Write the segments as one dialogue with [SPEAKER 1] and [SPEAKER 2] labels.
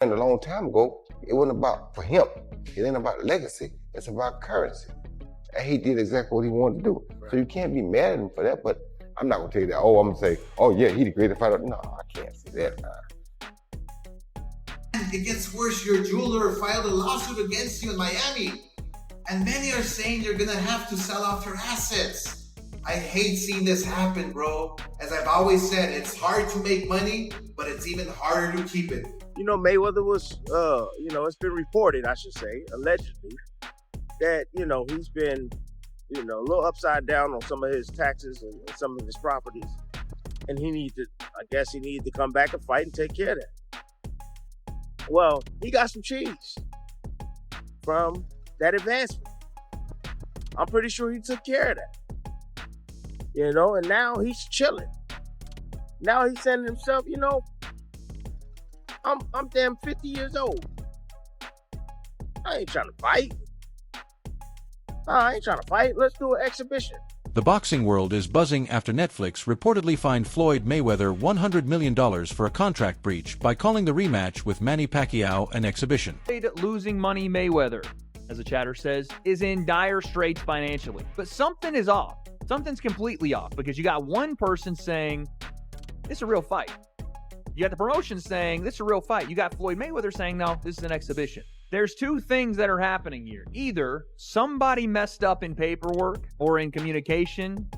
[SPEAKER 1] And a long time ago, it wasn't about for him. It ain't about legacy. It's about currency. And he did exactly what he wanted to do. Right. So you can't be mad at him for that. But I'm not gonna tell you that. Oh, I'm gonna say, oh yeah, he the greatest fighter. No, I can't say that.
[SPEAKER 2] It gets worse. Your jeweler filed a lawsuit against you in Miami, and many are saying you're gonna have to sell off your assets. I hate seeing this happen, bro. As I've always said, it's hard to make money, but it's even harder to keep it.
[SPEAKER 3] You know, Mayweather was, it's been reported, I should say, allegedly, that, he's been, a little upside down on some of his taxes and some of his properties. And he needed to come back and fight and take care of that. Well, he got some cheese from that advancement. I'm pretty sure he took care of that. And now he's chilling. Now he's saying to himself, I'm damn 50 years old. I ain't trying to fight. Let's do an exhibition.
[SPEAKER 4] The boxing world is buzzing after Netflix reportedly fined Floyd Mayweather $100 million for a contract breach by calling the rematch with Manny Pacquiao an exhibition.
[SPEAKER 5] Losing money Mayweather, as the chatter says, is in dire straits financially. But something is off. Something's completely off, because you got one person saying, this is a real fight. You got the promotion saying, this is a real fight. You got Floyd Mayweather saying, no, this is an exhibition. There's two things that are happening here. Either somebody messed up in paperwork or in communication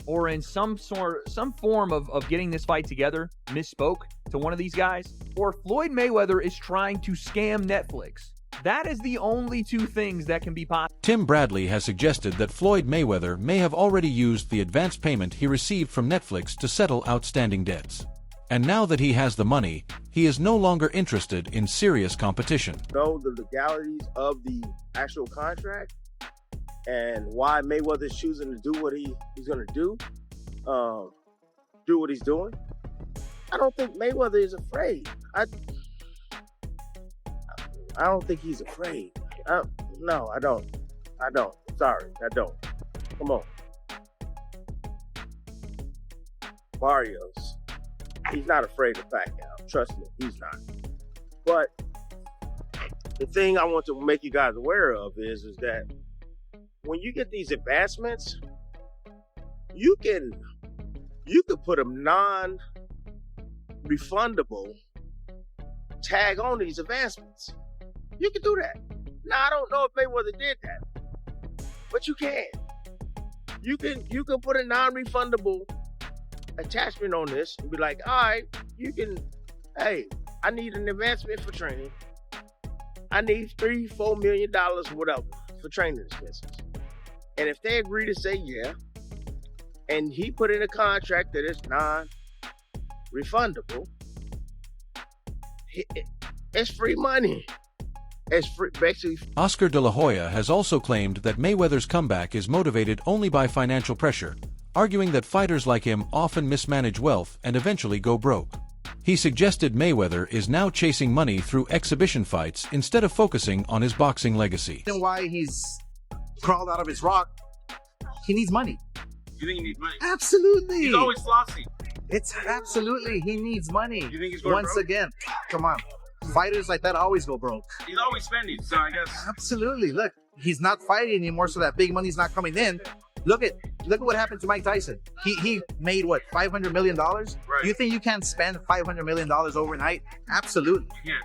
[SPEAKER 5] or in some form of getting this fight together, misspoke to one of these guys, or Floyd Mayweather is trying to scam Netflix. That is the only two things that can be possible.
[SPEAKER 4] Tim Bradley has suggested that Floyd Mayweather may have already used the advance payment he received from Netflix to settle outstanding debts. And now that he has the money, he is no longer interested in serious competition.
[SPEAKER 3] Know the legalities of the actual contract and why Mayweather's choosing to do what he's going to do what he's doing. I don't think Mayweather is afraid. I don't think he's afraid. No, I don't. Sorry, I don't. Come on. Barrios. He's not afraid of Pacquiao. Trust me, he's not. But the thing I want to make you guys aware of is that when you get these advancements, you can put a non-refundable tag on these advancements. You can do that. Now, I don't know if Mayweather did that, but you can. You can put a non-refundable attachment on this and be like, all right, hey, I need an advancement for training. I need $3-4 million, whatever, for training expenses. And if they agree to say yeah, and he put in a contract that is non-refundable, it's free money. It's free, basically.
[SPEAKER 4] Oscar De La Hoya has also claimed that Mayweather's comeback is motivated only by financial pressure, arguing that fighters like him often mismanage wealth and eventually go broke. He suggested Mayweather is now chasing money through exhibition fights instead of focusing on his boxing legacy.
[SPEAKER 6] And why he's crawled out of his rock, he needs money.
[SPEAKER 7] You think he needs money?
[SPEAKER 6] Absolutely.
[SPEAKER 7] He's always flossy.
[SPEAKER 6] It's absolutely, he needs money.
[SPEAKER 7] You think he's going
[SPEAKER 6] Once
[SPEAKER 7] broke?
[SPEAKER 6] Again, come on. Fighters like that always go broke.
[SPEAKER 7] He's always spending, so I guess.
[SPEAKER 6] Absolutely. Look, he's not fighting anymore, so that big money's not coming in. Look at what happened to Mike Tyson. He made what, $500 million?
[SPEAKER 7] Right.
[SPEAKER 6] You think you can't spend $500 million overnight? Absolutely.
[SPEAKER 7] Yeah.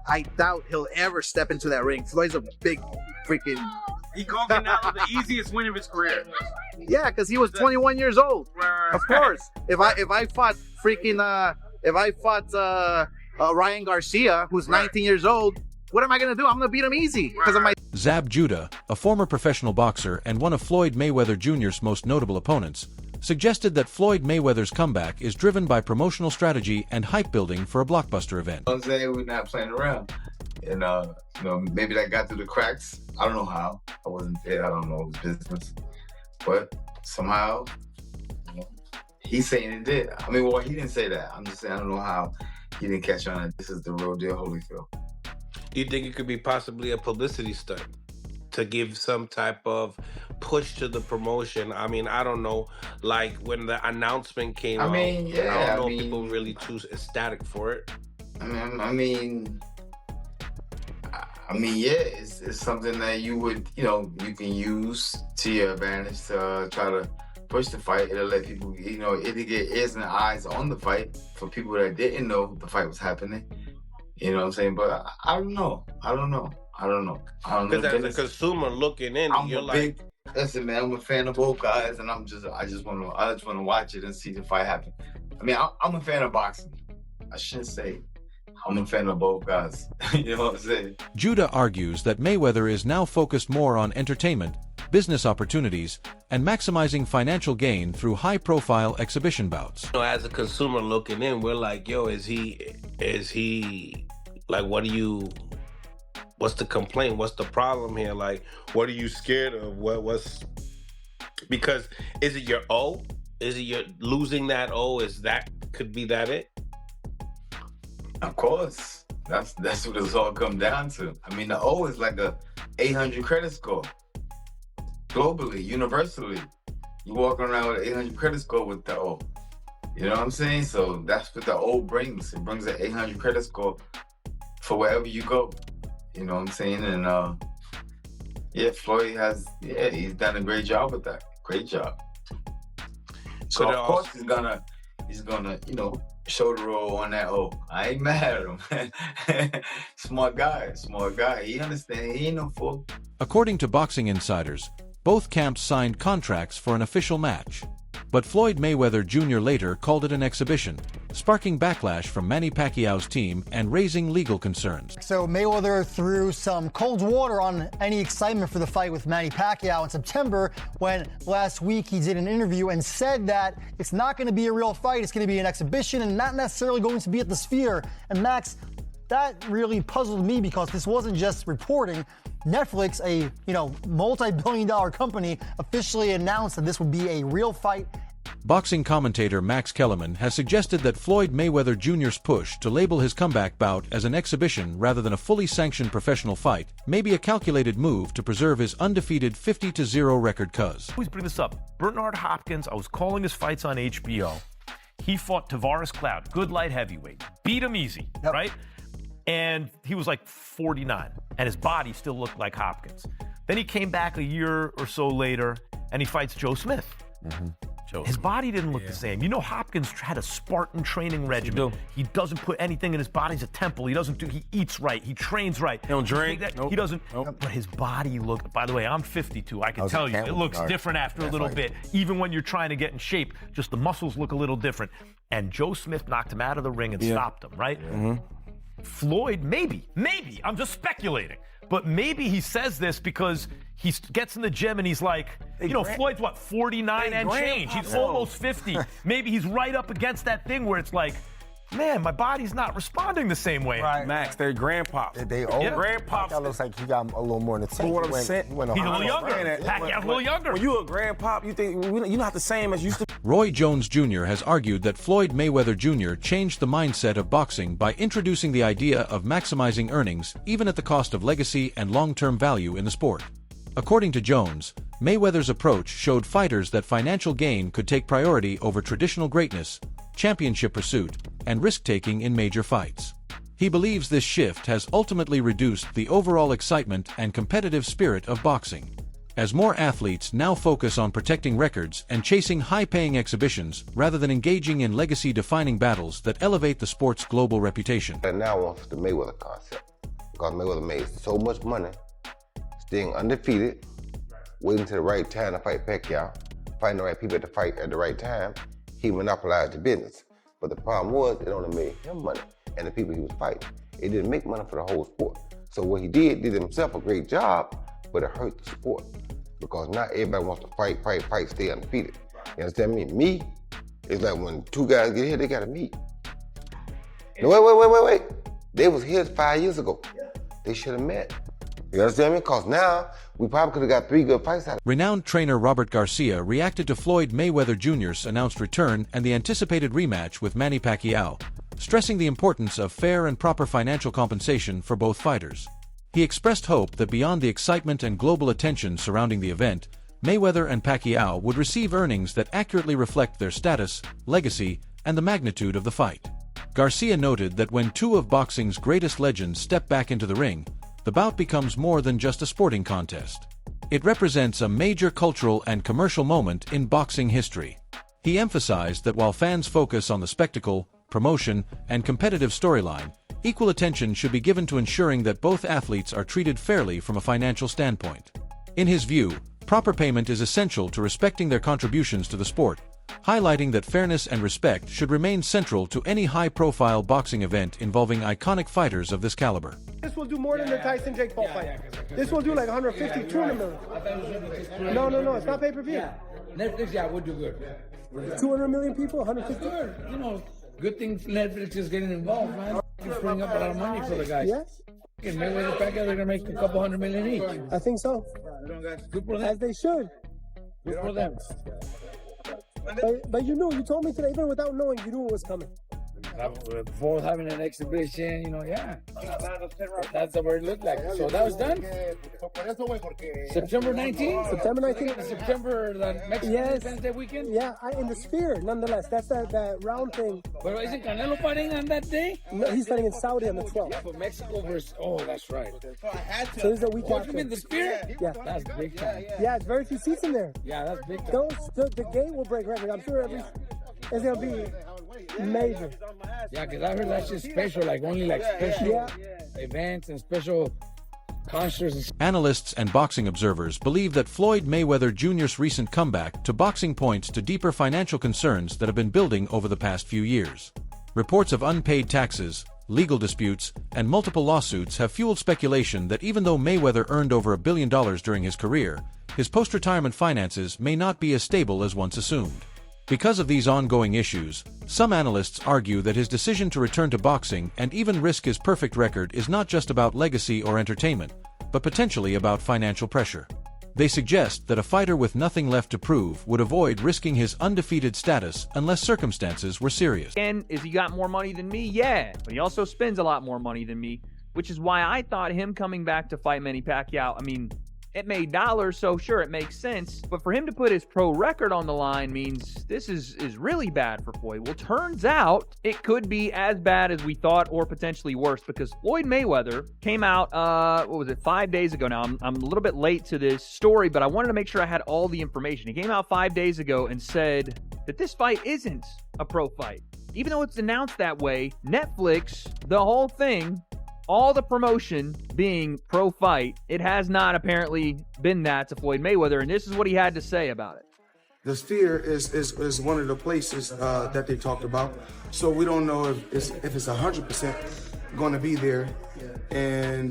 [SPEAKER 6] I doubt he'll ever step into that ring. Floyd's a big freaking.
[SPEAKER 7] He called it now the easiest win of his career.
[SPEAKER 6] Yeah, because he was 21 years old.
[SPEAKER 7] Right.
[SPEAKER 6] Of course. If I fought Ryan Garcia, who's 19 years old, what am I going to do? I'm going to beat him easy because of my...
[SPEAKER 4] Zab Judah, a former professional boxer and one of Floyd Mayweather Jr.'s most notable opponents, suggested that Floyd Mayweather's comeback is driven by promotional strategy and hype building for a blockbuster event.
[SPEAKER 8] I'm saying we're not playing around. And, maybe that got through the cracks. I don't know how. I wasn't there. I don't know his business. But somehow, he's saying it did. I mean, well, he didn't say that. I'm just saying I don't know how he didn't catch on that this is the real deal Holyfield.
[SPEAKER 9] Do you think it could be possibly a publicity stunt to give some type of push to the promotion? I mean, I don't know, like when the announcement came out, I don't know if people really too ecstatic for it.
[SPEAKER 8] Yeah, it's something that you would, you can use to your advantage to try to push the fight. It'll let people, it'll get ears and eyes on the fight for people that didn't know the fight was happening. You know what I'm saying? But I don't know.
[SPEAKER 9] Because as a consumer looking in,
[SPEAKER 8] listen, man, I'm a fan of both guys, and I just want to watch it and see the fight happen. I'm a fan of boxing. I shouldn't say I'm a fan of both guys. You know what I'm saying?
[SPEAKER 4] Judah argues that Mayweather is now focused more on entertainment, business opportunities, and maximizing financial gain through high-profile exhibition bouts.
[SPEAKER 9] As a consumer looking in, we're like, yo, is he like, what's the complaint? What's the problem here? Like, what are you scared of? Because is it your O? Is it your losing that O? Could be that it?
[SPEAKER 8] Of course. That's what it's all come down to. The O is like a 800 credit score. Globally, universally. You walk around with an 800 credit score with the O. You know what I'm saying? So that's what the O brings. It brings an 800 credit score for wherever you go. You know what I'm saying? And Floyd he's done a great job with that. Great job. So of course he's gonna, shoulder roll on that O. I ain't mad at him. Smart guy. He understands. He ain't no fool.
[SPEAKER 4] According to boxing insiders, both camps signed contracts for an official match. But Floyd Mayweather Jr. later called it an exhibition, sparking backlash from Manny Pacquiao's team and raising legal concerns.
[SPEAKER 10] So Mayweather threw some cold water on any excitement for the fight with Manny Pacquiao in September, when last week he did an interview and said that it's not going to be a real fight, it's going to be an exhibition and not necessarily going to be at the Sphere. And Max, that really puzzled me because this wasn't just reporting. Netflix, a multi-billion-dollar company, officially announced that this would be a real fight.
[SPEAKER 4] Boxing commentator Max Kellerman has suggested that Floyd Mayweather Jr.'s push to label his comeback bout as an exhibition rather than a fully sanctioned professional fight may be a calculated move to preserve his undefeated 50-0 record. Cuz
[SPEAKER 11] I always bring this up. Bernard Hopkins, I was calling his fights on HBO. He fought Tavares Cloud, good light heavyweight, beat him easy, right? And he was like 49, and his body still looked like Hopkins. Then he came back a year or so later, and he fights Joe Smith. His body didn't look the same. Hopkins had a Spartan training regimen. He doesn't put anything in his body. He's a temple. He eats right. He trains right.
[SPEAKER 12] He don't drink.
[SPEAKER 11] He doesn't. But his body looked, by the way, I'm 52. I can tell you, it looks different after a little bit. Even when you're trying to get in shape, just the muscles look a little different. And Joe Smith knocked him out of the ring and stopped him, right? Floyd, maybe, I'm just speculating, but maybe he says this because he gets in the gym and he's like, Floyd's what, 49 and change. He's almost 50. Maybe he's right up against that thing where it's like, man, my body's not responding the same way.
[SPEAKER 12] Right. Max, they're grandpops.
[SPEAKER 13] They old. Grandpops. That looks like he got a little more in the tank.
[SPEAKER 11] He's a little younger. Pacquiao's a little younger.
[SPEAKER 12] When you a grandpop, you think you're not the same as you used to.
[SPEAKER 4] Roy Jones Jr. has argued that Floyd Mayweather Jr. changed the mindset of boxing by introducing the idea of maximizing earnings even at the cost of legacy and long-term value in the sport. According to Jones, Mayweather's approach showed fighters that financial gain could take priority over traditional greatness, championship pursuit, and risk-taking in major fights. He believes this shift has ultimately reduced the overall excitement and competitive spirit of boxing, as more athletes now focus on protecting records and chasing high-paying exhibitions rather than engaging in legacy-defining battles that elevate the sport's global reputation.
[SPEAKER 1] And now wants the Mayweather concept, because Mayweather made so much money staying undefeated, waiting to the right time to fight Pacquiao, finding the right people to fight at the right time. He monopolized the business. But the problem was, it only made him money and the people he was fighting. It didn't make money for the whole sport. So what he did himself a great job, but it hurt the sport. Because not everybody wants to fight, stay undefeated. You understand me? Me, it's like when two guys get here, they gotta meet. No, wait. They was here 5 years ago. They should have met. You understand me? Because now, we probably could have got 3 good fights out of it.
[SPEAKER 4] Renowned trainer Robert Garcia reacted to Floyd Mayweather Jr.'s announced return and the anticipated rematch with Manny Pacquiao, stressing the importance of fair and proper financial compensation for both fighters. He expressed hope that beyond the excitement and global attention surrounding the event, Mayweather and Pacquiao would receive earnings that accurately reflect their status, legacy, and the magnitude of the fight. Garcia noted that when two of boxing's greatest legends step back into the ring, the bout becomes more than just a sporting contest. It represents a major cultural and commercial moment in boxing history. He emphasized that while fans focus on the spectacle, promotion, and competitive storyline, equal attention should be given to ensuring that both athletes are treated fairly from a financial standpoint. In his view, proper payment is essential to respecting their contributions to the sport, highlighting that fairness and respect should remain central to any high-profile boxing event involving iconic fighters of this caliber.
[SPEAKER 14] This will do more than the Tyson-Jake Paul fight. This will do like 150, 200 million. No, it's not pay-per-view.
[SPEAKER 15] Netflix, would do good.
[SPEAKER 14] 200 million people, 150?
[SPEAKER 15] You know, good thing Netflix is getting involved, man. It's bringing up a lot of money for the guys.
[SPEAKER 14] Yes.
[SPEAKER 15] And Mayweather Pacquiao, they're gonna make a couple $100 million each.
[SPEAKER 14] I think so.
[SPEAKER 15] Good for them.
[SPEAKER 14] As they should.
[SPEAKER 15] Good for them.
[SPEAKER 14] But you knew, you told me today, even without knowing, you knew it was coming.
[SPEAKER 15] Before having an exhibition, that's the way it looked like. So that was done. September 19th?
[SPEAKER 14] September 19th.
[SPEAKER 15] September, the Mexican Independence Day weekend?
[SPEAKER 14] Yeah, in the Sphere, nonetheless. That's that round thing.
[SPEAKER 15] But isn't Canelo fighting on that day?
[SPEAKER 14] No, he's fighting in Saudi on the 12th.
[SPEAKER 15] Yeah, but Mexico versus, that's right.
[SPEAKER 14] So this is a week after.
[SPEAKER 15] You mean the Sphere?
[SPEAKER 14] Yeah.
[SPEAKER 15] That's big time.
[SPEAKER 14] Yeah, it's very few seats in there.
[SPEAKER 15] Yeah, that's big time.
[SPEAKER 14] The gate will break records. I'm sure it's going to be major.
[SPEAKER 15] Yeah, because I heard that's just special, only special events and special concerts.
[SPEAKER 4] Analysts and boxing observers believe that Floyd Mayweather Jr.'s recent comeback to boxing points to deeper financial concerns that have been building over the past few years. Reports of unpaid taxes, legal disputes, and multiple lawsuits have fueled speculation that even though Mayweather earned over $1 billion during his career, his post-retirement finances may not be as stable as once assumed. Because of these ongoing issues, some analysts argue that his decision to return to boxing and even risk his perfect record is not just about legacy or entertainment, but potentially about financial pressure. They suggest that a fighter with nothing left to prove would avoid risking his undefeated status unless circumstances were serious.
[SPEAKER 5] And is he got more money than me? Yeah, but he also spends a lot more money than me, which is why I thought him coming back to fight Manny Pacquiao, it made dollars, so sure, it makes sense. But for him to put his pro record on the line means this is really bad for Floyd. Well, turns out it could be as bad as we thought or potentially worse because Floyd Mayweather came out, 5 days ago now. I'm a little bit late to this story, but I wanted to make sure I had all the information. He came out 5 days ago and said that this fight isn't a pro fight. Even though it's announced that way, Netflix, the whole thing, all the promotion being pro-fight, it has not apparently been that to Floyd Mayweather, and this is what he had to say about it.
[SPEAKER 16] The Sphere is one of the places that they talked about, so we don't know if it's 100% going to be there, and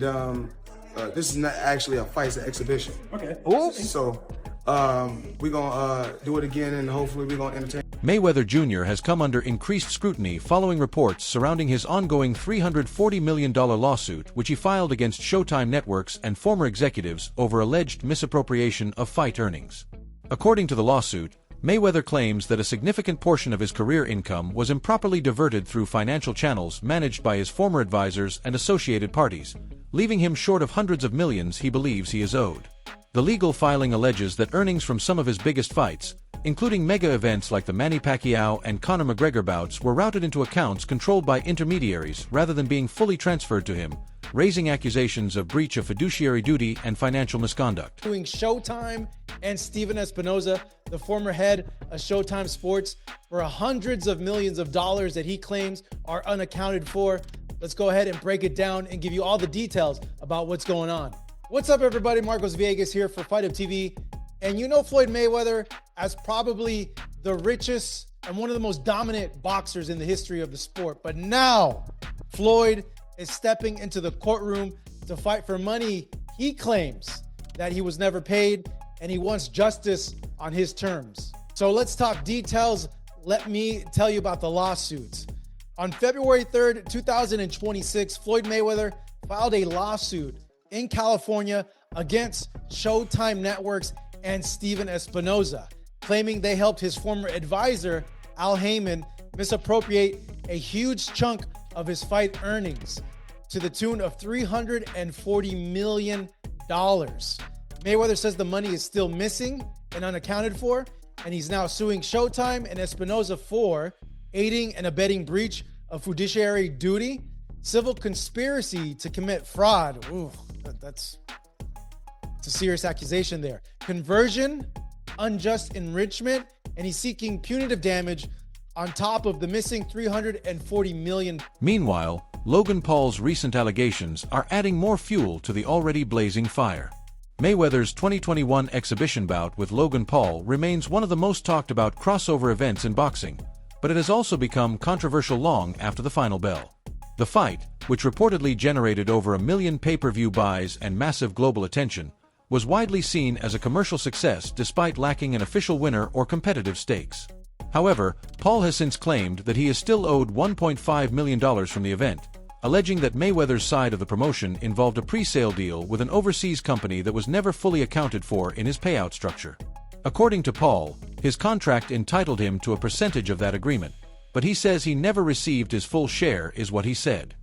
[SPEAKER 16] this is not actually a fight, it's an exhibition.
[SPEAKER 14] Okay.
[SPEAKER 16] Oops. So we're going to do it again, and hopefully we're going to entertain.
[SPEAKER 4] Mayweather Jr. has come under increased scrutiny following reports surrounding his ongoing $340 million lawsuit which he filed against Showtime networks and former executives over alleged misappropriation of fight earnings. According to the lawsuit, Mayweather claims that a significant portion of his career income was improperly diverted through financial channels managed by his former advisors and associated parties, leaving him short of hundreds of millions he believes he is owed. The legal filing alleges that earnings from some of his biggest fights, including mega events like the Manny Pacquiao and Conor McGregor bouts, were routed into accounts controlled by intermediaries rather than being fully transferred to him, raising accusations of breach of fiduciary duty and financial misconduct.
[SPEAKER 17] Doing Showtime and Steven Espinoza, the former head of Showtime Sports, for hundreds of millions of dollars that he claims are unaccounted for. Let's go ahead and break it down and give you all the details about what's going on. What's up, everybody? Marcos Villegas here for Fight Up TV. And you know Floyd Mayweather as probably the richest and one of the most dominant boxers in the history of the sport. But now, Floyd is stepping into the courtroom to fight for money he claims that he was never paid, and he wants justice on his terms. So let's talk details. Let me tell you about the lawsuits. On February 3rd, 2026, Floyd Mayweather filed a lawsuit in California against Showtime Networks and Steven Espinoza, claiming they helped his former advisor, Al Heyman, misappropriate a huge chunk of his fight earnings to the tune of $340 million. Mayweather says the money is still missing and unaccounted for, and he's now suing Showtime and Espinoza for aiding and abetting breach of fiduciary duty, civil conspiracy to commit fraud. Ooh, that's a serious accusation there. Conversion, unjust enrichment, and he's seeking punitive damage on top of the missing $340 million.
[SPEAKER 4] Meanwhile, Logan Paul's recent allegations are adding more fuel to the already blazing fire. Mayweather's 2021 exhibition bout with Logan Paul remains one of the most talked about crossover events in boxing, but it has also become controversial long after the final bell. The fight, which reportedly generated over 1 million pay-per-view buys and massive global attention, was widely seen as a commercial success despite lacking an official winner or competitive stakes. However, Paul has since claimed that he is still owed $1.5 million from the event, alleging that Mayweather's side of the promotion involved a pre-sale deal with an overseas company that was never fully accounted for in his payout structure. According to Paul, his contract entitled him to a percentage of that agreement, but he says he never received his full share, is what he said.